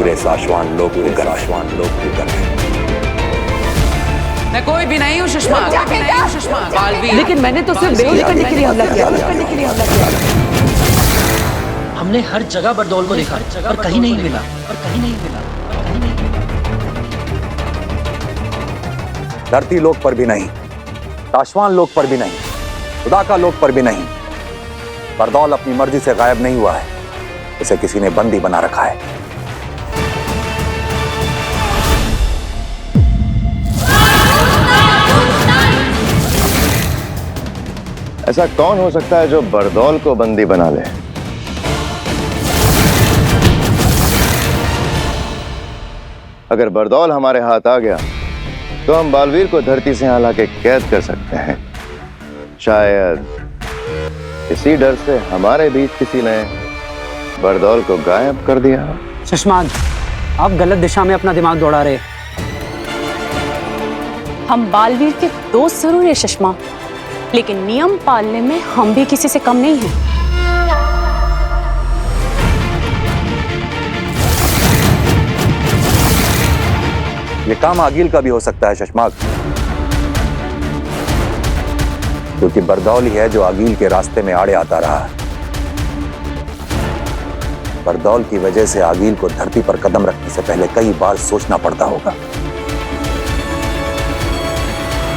पूरे शाश्वान लोक को कर। मैं कोई भी नहीं हूँ सुषमा, बालवीर। लेकिन मैंने तो सिर्फ बेहोश करने के लिए हमला किया। हमने हर जगह बरदौल को देखा पर कहीं नहीं मिला। धरती लोक पर भी नहीं, शाश्वान लोक पर भी नहीं, खुदा का लोक पर भी नहीं। बरदौल अपनी मर्जी से गायब नहीं हुआ है, उसे किसी ने बंदी बना रखा है। ऐसा कौन हो सकता है जो बरदौल को बंदी बना ले? अगर बरदौल हमारे हाथ आ गया तो हम बालवीर को धरती से यहाँ लाके कैद कर सकते हैं। शायद इसी डर से हमारे बीच किसी ने बरदौल को गायब कर दिया। सुषमा, आप गलत दिशा में अपना दिमाग दौड़ा रहे। हम बालवीर के दोस्त जरूर है सुषमा, लेकिन नियम पालने में हम भी किसी से कम नहीं हैं। ये काम आगिल का भी हो सकता है शशमाक, क्योंकि बरदौल ही है जो आगिल के रास्ते में आड़े आता रहा है। बरदौल की वजह से आगिल को धरती पर कदम रखने से पहले कई बार सोचना पड़ता होगा।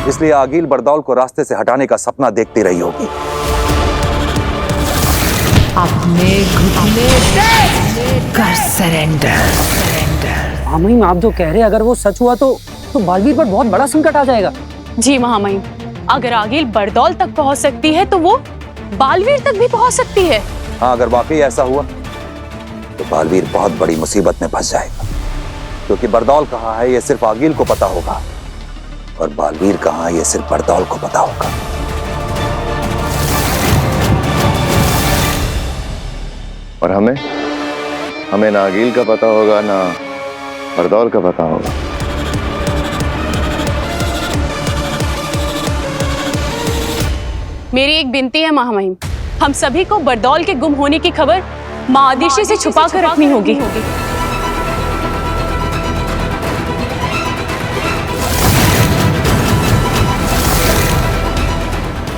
इसलिए आगिल बरदौल को रास्ते से हटाने का सपना देखती रही होगी। अपने घुटने कर सरेंडर। महामहिम, आप जो कह रहे हैं अगर वो सच हुआ तो बालवीर पर बहुत बड़ा संकट आ जाएगा। जी महामहिम, अगर आगिल बरदौल तक पहुंच सकती है तो वो बालवीर तक भी पहुंच सकती है। हाँ, अगर वाकई ऐसा हुआ तो बालवीर बहुत बड़ी मुसीबत में फंस जाएगा, क्योंकि बरदौल कहाँ है ये सिर्फ आगिल को पता होगा और बालवीर कहाँ ये सिर्फ बरदौल को पता होगा। और हमें ना आगिल का पता होगा ना बरदौल का पता होगा। मेरी एक विनती है महामहिम, हम सभी को बरदौल के गुम होने की खबर मां आदिशि से छुपा कर रखनी होगी।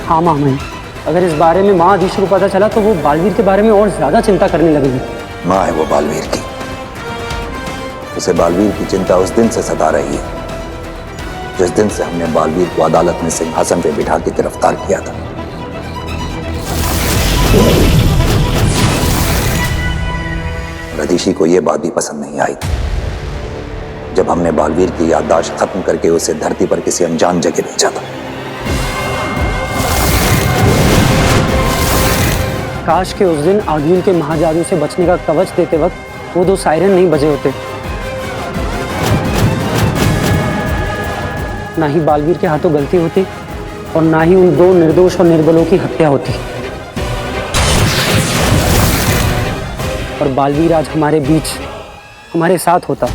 हाँ महामहिम, अगर इस बारे में माँ आदिशि को पता चला तो वो बालवीर के बारे में और ज्यादा चिंता करने लगेगी। माँ है वो बालवीर की, उसे बालवीर की चिंता उस दिन से सता रही है जिस दिन से हमने बालवीर को अदालत में सिंहासन पे बिठा के गिरफ्तार किया था। आदिशि को यह बात भी पसंद नहीं आई जब हमने बालवीर की याददाश्त खत्म करके उसे धरती पर किसी अनजान जगह भेजा था। काश के उस दिन आगिल के महाजादू से बचने का कवच देते वक्त वो दो सायरन नहीं बजे होते, ना ही बालवीर के हाथों गलती होती और ना ही उन दो निर्दोष और निर्बलों की हत्या होती। और बालवीर आज हमारे बीच हमारे साथ होता।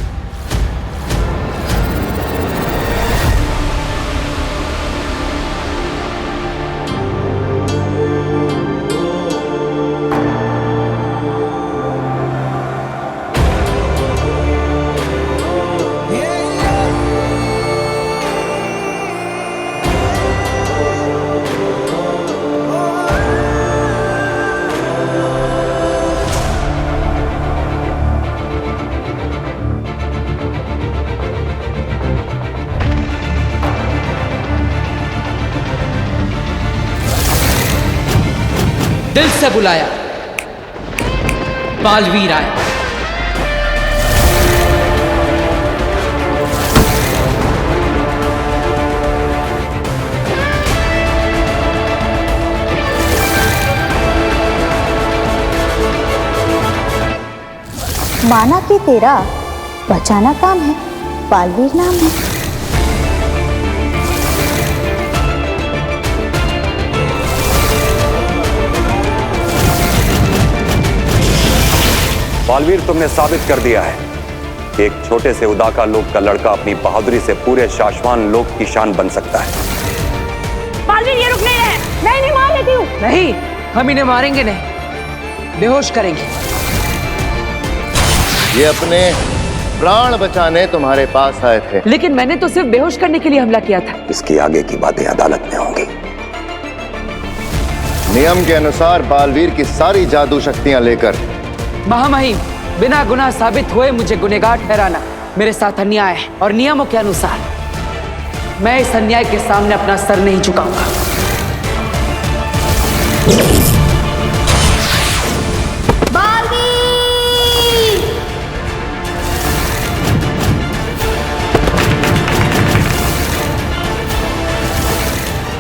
दिल से बुलाया, बालवीर आया। माना कि तेरा बचाना काम है, बालवीर नाम है। बालवीर, तुमने साबित कर दिया है कि एक छोटे से उदाका लोक का लड़का अपनी बहादुरी से पूरे शाश्वान लोक की शान बन सकता है। बालवीर, ये रुक नहीं रहे, मैं इन्हें मार लेती हूँ। नहीं, हम इन्हें मारेंगे नहीं, बेहोश करेंगे। ये अपने प्राण बचाने तुम्हारे पास आए थे। लेकिन मैंने तो सिर्फ बेहोश करने के लिए हमला किया था। इसकी आगे की बातें अदालत में होंगी। नियम के अनुसार बालवीर की सारी जादू शक्तियां लेकर महामहिम, बिना गुनाह साबित हुए मुझे गुनहगार ठहराना मेरे साथ अन्याय है, और नियमों के अनुसार मैं इस अन्याय के सामने अपना सर नहीं झुकाऊंगा।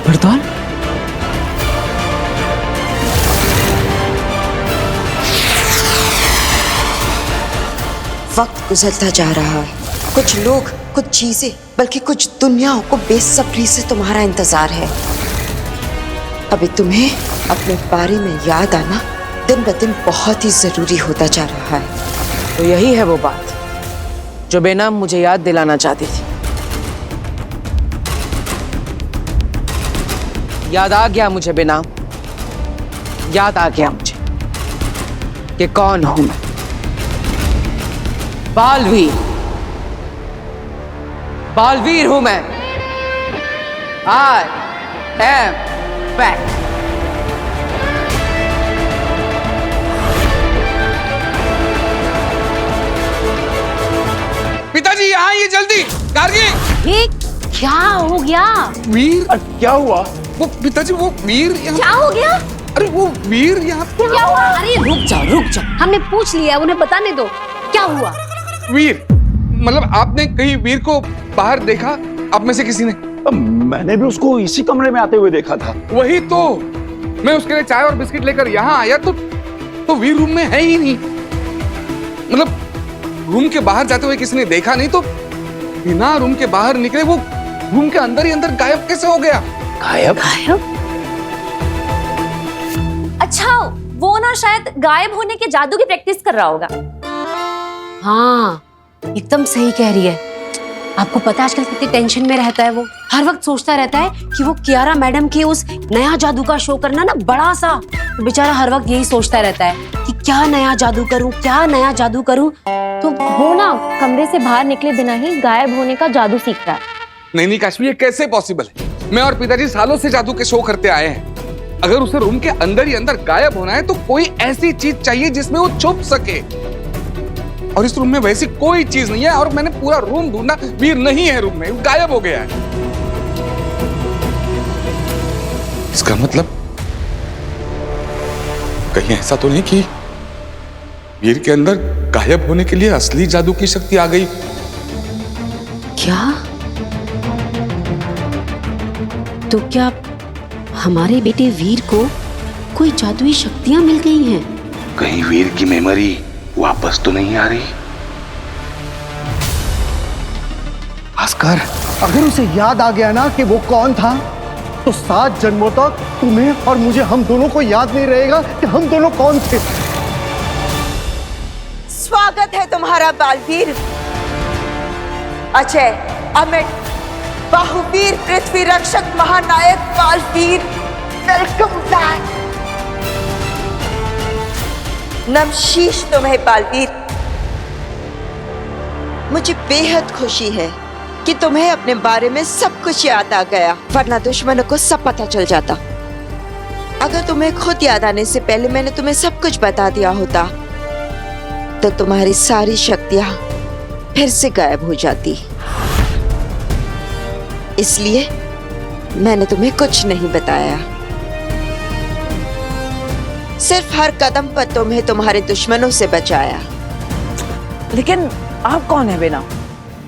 बरदौल, वक्त गुजरता जा रहा है। कुछ लोग, कुछ चीजें, बल्कि कुछ दुनियाओं को बेसब्री से तुम्हारा इंतजार है। अभी तुम्हें अपने बारे में याद आना दिन ब दिन बहुत ही जरूरी होता जा रहा है। तो यही है वो बात जो बेनाम मुझे याद दिलाना चाहती थी। याद आ गया मुझे बेनाम, याद आ गया मुझे कि कौन हूं मैं। बालवीर, बालवीर हूं मैं। I am back. पिताजी यहाँ आइए जल्दी। गार्गी, ये क्या हो गया? वीर, क्या हुआ? वो पिताजी, वो वीर यहाँ। क्या हो गया? अरे वो वीर यहाँ। क्या हुआ? अरे रुक जाओ, हमने पूछ लिया, उन्हें बताने दो। क्या हुआ? वीर, मतलब आपने कहीं वीर को बाहर देखा? आप में से किसी ने? मैंने भी उसको इसी कमरे में आते हुए देखा था। वही तो, मैं उसके लिए चाय और बिस्किट लेकर यहाँ आया तो वीर रूम में है ही नहीं। मतलब रूम के बाहर जाते हुए किसी ने देखा नहीं, तो बिना रूम के बाहर निकले वो रूम के अंदर ही अंदर गायब कैसे हो गया? गायब? अच्छा, वो ना शायद गायब होने के जादू की प्रैक्टिस कर रहा होगा। हाँ, एकदम सही कह रही है। आपको पता है आजकल कितनी टेंशन में रहता है वो। हर वक्त सोचता रहता है कि वो कियारा मैडम के उस नया जादू का शो करना ना बड़ा सा। तो बेचारा हर वक्त यही सोचता रहता है कि क्या नया जादू करूं, क्या नया जादू करूं। तो वो ना कमरे से बाहर निकले बिना ही गायब होने का जादू सीख रहा है। नहीं काश्मीर, ये कैसे पॉसिबल है? मैं और पिताजी सालों से जादू के शो करते आए हैं। अगर उसे रूम के अंदर ही अंदर गायब होना है तो कोई ऐसी चीज चाहिए जिसमें वो छुप सके, और इस रूम में वैसी कोई चीज नहीं है। और मैंने पूरा रूम ढूंढा, वीर नहीं है रूम में, गायब हो गया है। इसका मतलब कहीं ऐसा तो नहीं कि वीर के अंदर गायब होने के लिए असली जादू की शक्ति आ गई? क्या? तो क्या हमारे बेटे वीर को कोई जादुई शक्तियां मिल गई हैं? कहीं वीर की मेमोरी वापस तो नहीं आ रही? भास्कर, अगर उसे याद आ गया ना कि वो कौन था, तो 7 जन्मों तक तुम्हें और मुझे, हम दोनों को याद नहीं रहेगा कि हम दोनों कौन थे। स्वागत है तुम्हारा बालवीर। अजय, अमित, बाहुवीर, पृथ्वी रक्षक, महानायक बालवीर, वेलकम बैक। नमशीश तुम्हें बालवीर। मुझे बेहद खुशी है कि तुम्हें अपने बारे में सब कुछ याद आ गया, वरना दुश्मनों को सब पता चल जाता। अगर तुम्हें खुद याद आने से पहले मैंने तुम्हें सब कुछ बता दिया होता तो तुम्हारी सारी शक्तियां फिर से गायब हो जाती। इसलिए मैंने तुम्हें कुछ नहीं बताया। सिर्फ हर कदम पर तुम्हें तुम्हारे दुश्मनों से बचाया। लेकिन आप कौन है बेनाम,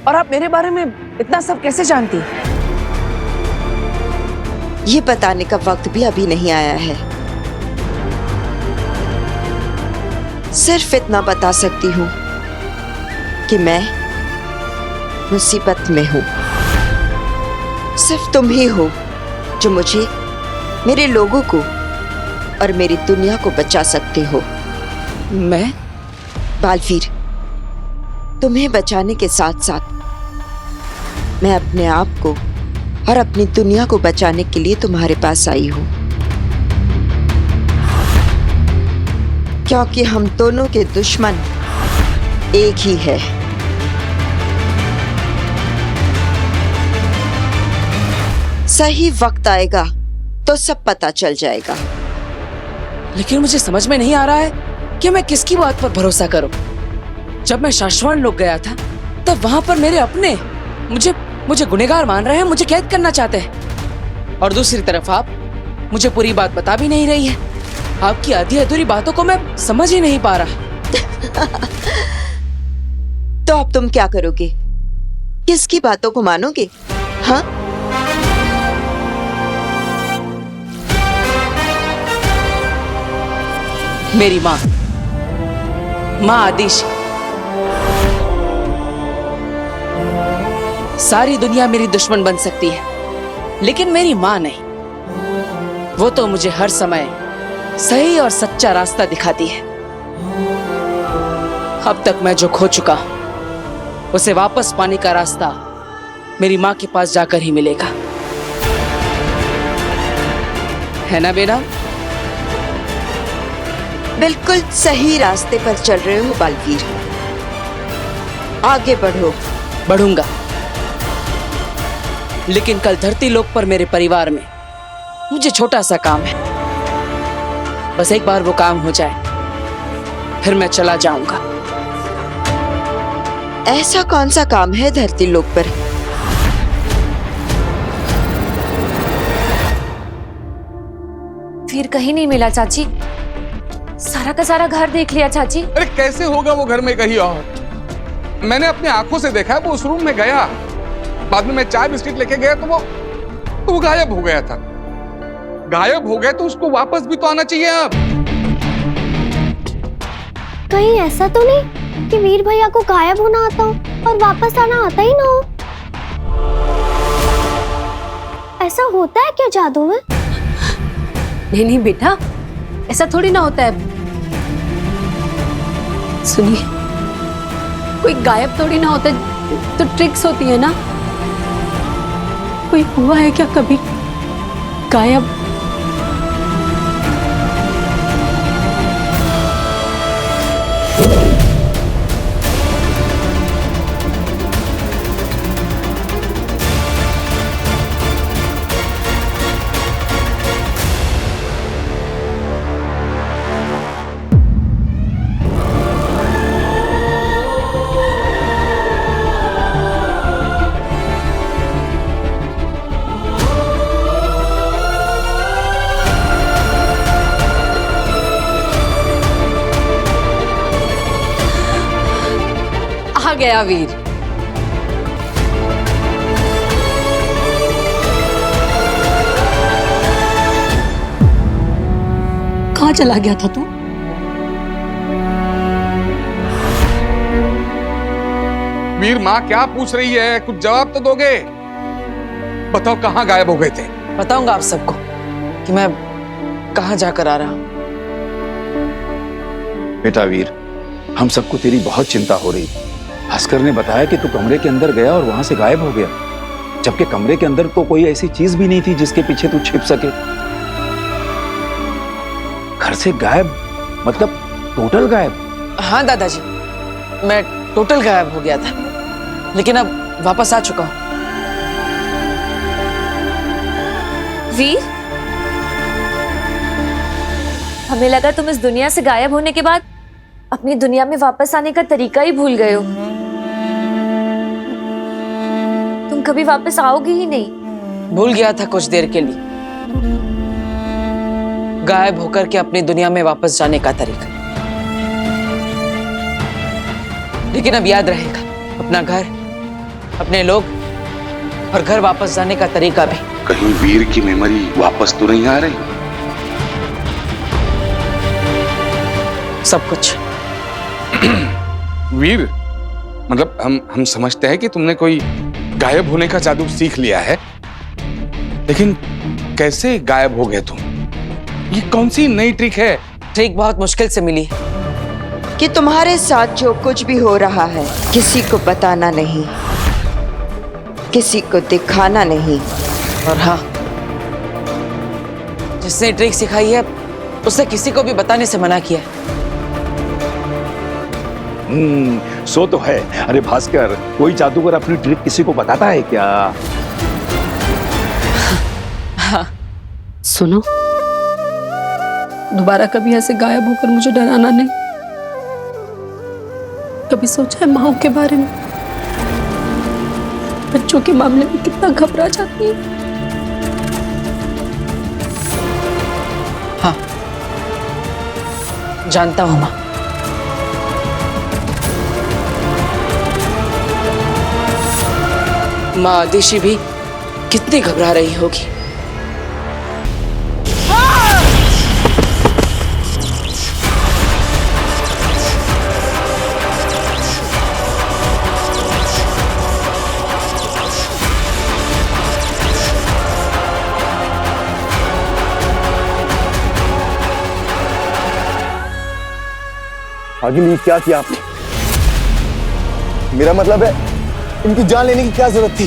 और आप मेरे बारे में इतना सब कैसे जानती हैं? ये बताने का वक्त भी अभी नहीं आया है। सिर्फ इतना बता सकती हूँ कि मैं मुसीबत में हूँ। सिर्फ तुम ही हो जो मुझे, मेरे लोगों को और मेरी दुनिया को बचा सकते हो। मैं? बालवीर, तुम्हें बचाने के साथ साथ मैं अपने आप को और अपनी दुनिया को बचाने के लिए तुम्हारे पास आई हूं, क्योंकि हम दोनों के दुश्मन एक ही है। सही वक्त आएगा तो सब पता चल जाएगा। लेकिन मुझे समझ में नहीं आ रहा है कि मैं किसकी बात पर भरोसा करूं। जब मैं शाश्वत लोग गया था तब वहां पर मेरे अपने मुझे गुनहगार मान रहे हैं, मुझे कैद करना चाहते हैं। और दूसरी तरफ आप मुझे पूरी बात बता भी नहीं रही है। आपकी आधी अधूरी बातों को मैं समझ ही नहीं पा रहा। तो अब तुम क्या करोगे? किसकी बातों को मानोगे? हाँ, मेरी माँ आदिश। सारी दुनिया मेरी दुश्मन बन सकती है लेकिन मेरी माँ नहीं। वो तो मुझे हर समय सही और सच्चा रास्ता दिखाती है। अब तक मैं जो खो चुका उसे वापस पाने का रास्ता मेरी माँ के पास जाकर ही मिलेगा, है ना बेटा? बिल्कुल सही रास्ते पर चल रहे हो बालवीर। आगे बढ़ो। बढ़ूंगा, लेकिन कल धरती लोक पर मेरे परिवार में मुझे छोटा सा काम है। बस एक बार वो काम हो जाए फिर मैं चला जाऊंगा। ऐसा कौन सा काम है धरती लोक पर? फिर कहीं नहीं मिला चाची। सारा का सारा घर देख लिया चाची। अरे कैसे होगा वो घर में कहीं और? मैंने अपनी आंखों से देखा है, वो उस रूम में गया, बाद में मैं चाय बिस्किट लेके गया तो वो गायब हो गया था। गायब हो गया तो उसको वापस भी तो आना चाहिए। अब कहीं ऐसा तो नहीं कि वीर भैया को गायब होना आता हो और वापस आना आता ही ना हो? ऐसा होता है क्या जादू में? नहीं नहीं बेटा, ऐसा थोड़ी ना होता है। सुनिए, कोई गायब थोड़ी ना होता है, तो ट्रिक्स होती है ना। कोई हुआ है क्या कभी गायब? आ गया वीर। कहाँ चला गया था तू? वीर, माँ क्या पूछ रही है? कुछ जवाब तो दोगे। बताओ कहाँ गायब हो गए थे? बताऊंगा आप सबको कि मैं कहाँ जाकर आ रहा हूँ। बेटा वीर, हम सबको तेरी बहुत चिंता हो रही। भास्कर ने बताया कि तू कमरे के अंदर गया और वहां से गायब हो गया, जबकि कमरे के अंदर तो कोई ऐसी चीज भी नहीं थी जिसके पीछे तू छिप सके। घर से गायब मतलब टोटल गायब? हाँ दादाजी, मैं टोटल गायब हो गया था, लेकिन अब वापस आ चुका हूँ। वीर, हमें लगा तुम इस दुनिया से गायब होने के बाद अपनी दुनिया में वापस आने का तरीका ही भूल गए हो। तुम कभी वापस आओगे ही नहीं। भूल गया था कुछ देर के लिए, गायब होकर के अपनी दुनिया में वापस जाने का तरीका। लेकिन अब याद रहेगा अपना घर, अपने लोग और घर वापस जाने का तरीका भी। कहीं वीर की मेमोरी वापस तो नहीं आ रही? सब कुछ। वीर, मतलब हम समझते हैं कि तुमने कोई गायब होने का जादू सीख लिया है, लेकिन कैसे गायब हो गए तुम? ये कौन सी नई ट्रिक है? ट्रिक बहुत मुश्किल से मिली कि तुम्हारे साथ जो कुछ भी हो रहा है किसी को बताना नहीं, किसी को दिखाना नहीं। और हाँ, जिसने ट्रिक सिखाई है उसने किसी को भी बताने से मना किया है। सो तो है। अरे भास्कर, कोई जादूगर अपनी ट्रिक किसी को बताता है क्या? सुनो, दोबारा कभी ऐसे गायब होकर मुझे डराना नहीं। कभी सोचा है माँ के बारे में? बच्चों के मामले में कितना घबरा जाती है। हाँ, जानता हूं माँ। माँ आदिशि भी कितनी घबरा रही होगी। आगे नहीं, क्या किया आपने? मेरा मतलब है, इनकी जान लेने की क्या जरूरत थी?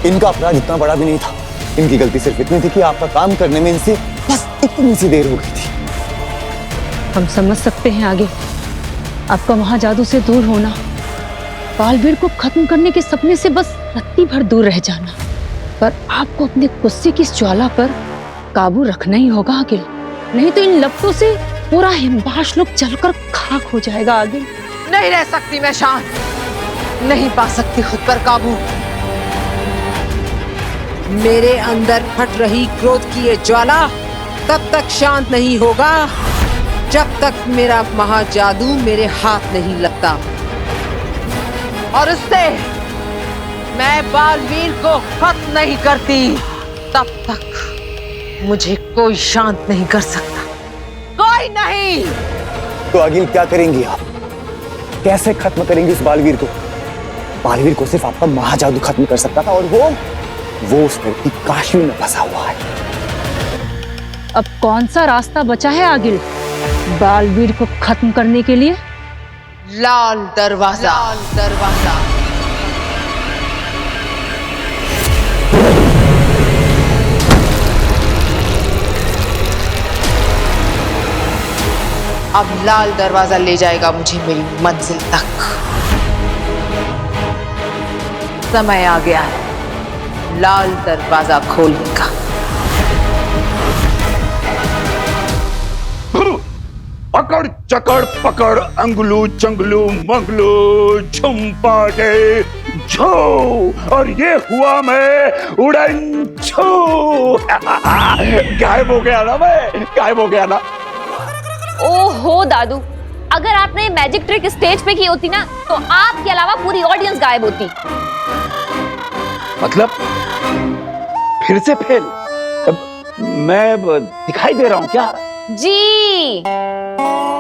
इनका अपराध इतना बड़ा भी नहीं था। इनकी गलती सिर्फ इतनी थी कि आपका काम करने में इनसे बस इतनी सी देर हो गई थी। हम समझ सकते हैं आगे आपका वहां जादू से दूर होना, बालवीर को खत्म करने के सपने से बस रत्ती भर दूर रह जाना, पर आपको अपने गुस्से की इस ज्वाला पर काबू रखना ही होगा आगे, नहीं तो इन लपटों से पूरा हिमबाश लोग जलकर खाक हो जाएगा आगे। नहीं रह सकती मैं शांत, नहीं पा सकती खुद पर काबू। मेरे अंदर फट रही क्रोध की ये ज्वाला तब तक शांत नहीं होगा जब तक मेरा महाजादू मेरे हाथ नहीं लगता, और उससे मैं बालवीर को खत्म नहीं करती तब तक मुझे कोई शांत नहीं कर सकता, कोई नहीं। तो आगे क्या करेंगी आप? कैसे खत्म करेंगी उस बालवीर को? बालवीर को सिर्फ आपका महाजादू खत्म कर सकता था, और वो उस लड़की काशी में फंसा हुआ है। अब कौन सा रास्ता बचा है आगे बालवीर को खत्म करने के लिए? लाल दरवाजा। लाल दरवाजा। अब लाल दरवाजा ले जाएगा मुझे मेरी मंजिल तक। समय आ गया है लाल दरवाजा खोलने का। अकड़ चकड़ पकड़ अंगलू चंगलू मंगलू झुमपाटे झो, और ये हुआ मैं उड़न छू। गायब हो गया ना मैं, गायब हो गया ना। ओहो दादू, अगर आपने ये मैजिक ट्रिक स्टेज पे की होती ना तो आपके अलावा पूरी ऑडियंस गायब होती। मतलब फिर से फेल? मैं दिखाई दे रहा हूँ क्या? जी।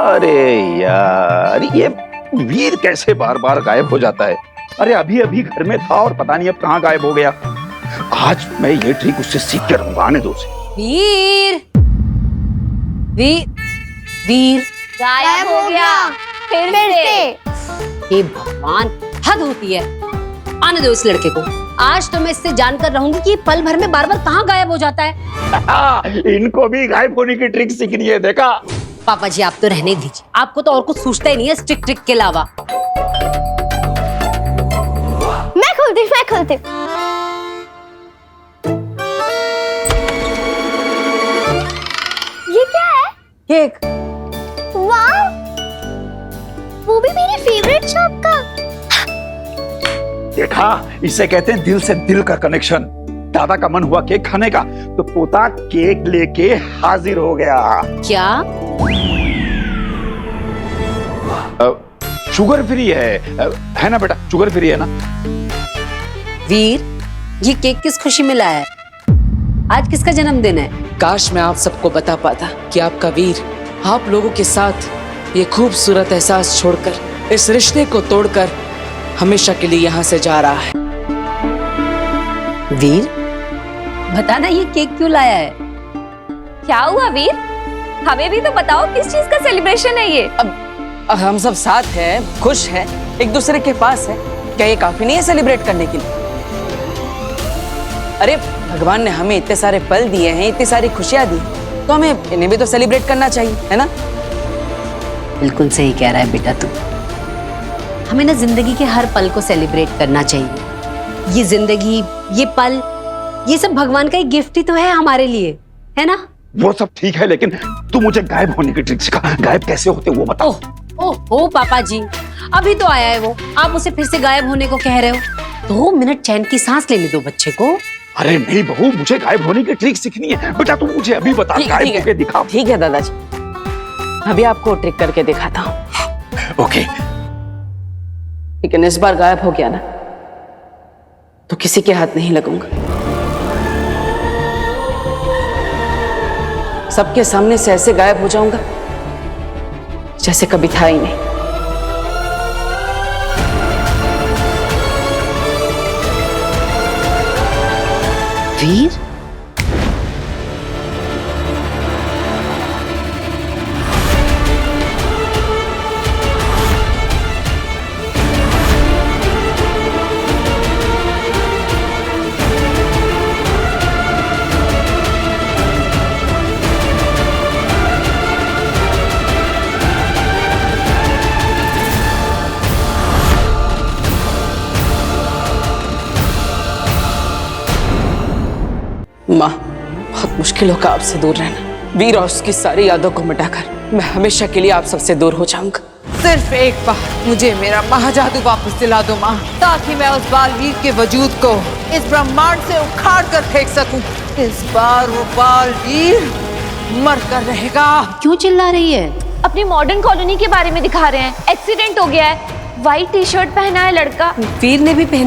अरे यार, ये वीर कैसे बार बार गायब हो जाता है? अरे अभी अभी घर में था और पता नहीं अब कहाँ गायब हो गया। आज मैं ये ट्रिक उससे सीख कर रहूंगा, आने दो उसे। वीर वीर वीर गायब हो गया फिर से। ये भगवान, हद होती है। आने दो इस लड़के को। आज तो मैं इससे जानकर रहूंगी कि पल भर में बार बार कहाँ गायब हो जाता है। इनको भी गायब होने की ट्रिक सीखनी है, देखा? पापा जी आप तो रहने दीजिए, आपको तो और कुछ सूझता ही नहीं है इस ट्रिक के अलावा। मैं खोलती ये क्या है? केक। वाह, वो भी मेरी फेवरेट शॉप का। देखा, इसे कहते हैं दिल से दिल का कनेक्शन। दादा का मन हुआ केक खाने का तो पोता केक लेके हाजिर हो गया। क्या? शुगर फ्री है ना बेटा? शुगर फ्री है ना? वीर, ये केक किस खुशी में लाया है? आज किसका जन्मदिन है? काश मैं आप सबको बता पाता कि आपका वीर आप लोगों के साथ ये खूबसूरत एहसास छोड़कर, इस रिश्ते को तोड़कर हमेशा के लिए यहाँ से जा रहा है। वीर, बताना ये केक क्यों लाया है? क्या हुआ वीर? हमें भी तो बताओ किस चीज का सेलिब्रेशन है ये? अब हम सब साथ हैं, खुश हैं, एक दूसरे के पास है, क्या ये काफी नहीं है सेलिब्रेट करने के लिए? अरे भगवान ने हमें इतने सारे पल दिए हैं, इतनी सारी खुशियां दी, तो हमें इन्हें भी तो सेलिब्रेट करना चाहिए, है ना? बिल्कुल सही कह रहा है बेटा तू। हमें ना जिंदगी के हर पल को सेलिब्रेट करना चाहिए। ये जिंदगी, ये पल, ये सब भगवान का एक गिफ्ट ही तो है हमारे लिए। है ना? वो सब ठीक है, लेकिन तू मुझे गायब होने की ट्रिक सिखा। गायब कैसे होते वो बता। ओह पापा जी, अभी तो आया है वो, आप उसे फिर से गायब होने को कह रहे हो। 2 मिनट चैन की सांस लेने दो बच्चे को। अरे नहीं बहू, मुझे गायब होने की ट्रिक सीखनी है। बेटा तू मुझे अभी बता, गायब होके दिखा। ठीक है दादाजी, अभी आपको ट्रिक करके दिखाता हूँ। ओके। लेकिन इस बार गायब हो गया ना तो किसी के हाथ नहीं लगूंगा। सबके सामने से ऐसे गायब हो जाऊंगा जैसे कभी था ही नहीं। वीर, माँ, बहुत मुश्किल होगा आपसे दूर रहना। वीर और उसकी सारी यादों को मिटाकर मैं हमेशा के लिए आप सबसे दूर हो जाऊंगा। सिर्फ एक बार मुझे मेरा महाजादू वापस दिला दो माँ, ताकि मैं उस बालवीर के वजूद को इस ब्रह्मांड से उखाड़ कर फेंक सकूं। इस बार वो बालवीर मर कर रहेगा। क्यों चिल्ला रही है? अपनी मॉडर्न कॉलोनी के बारे में दिखा रहे हैं। एक्सीडेंट हो गया है, व्हाइट टी शर्ट पहना है लड़का। वीर ने भी पहनी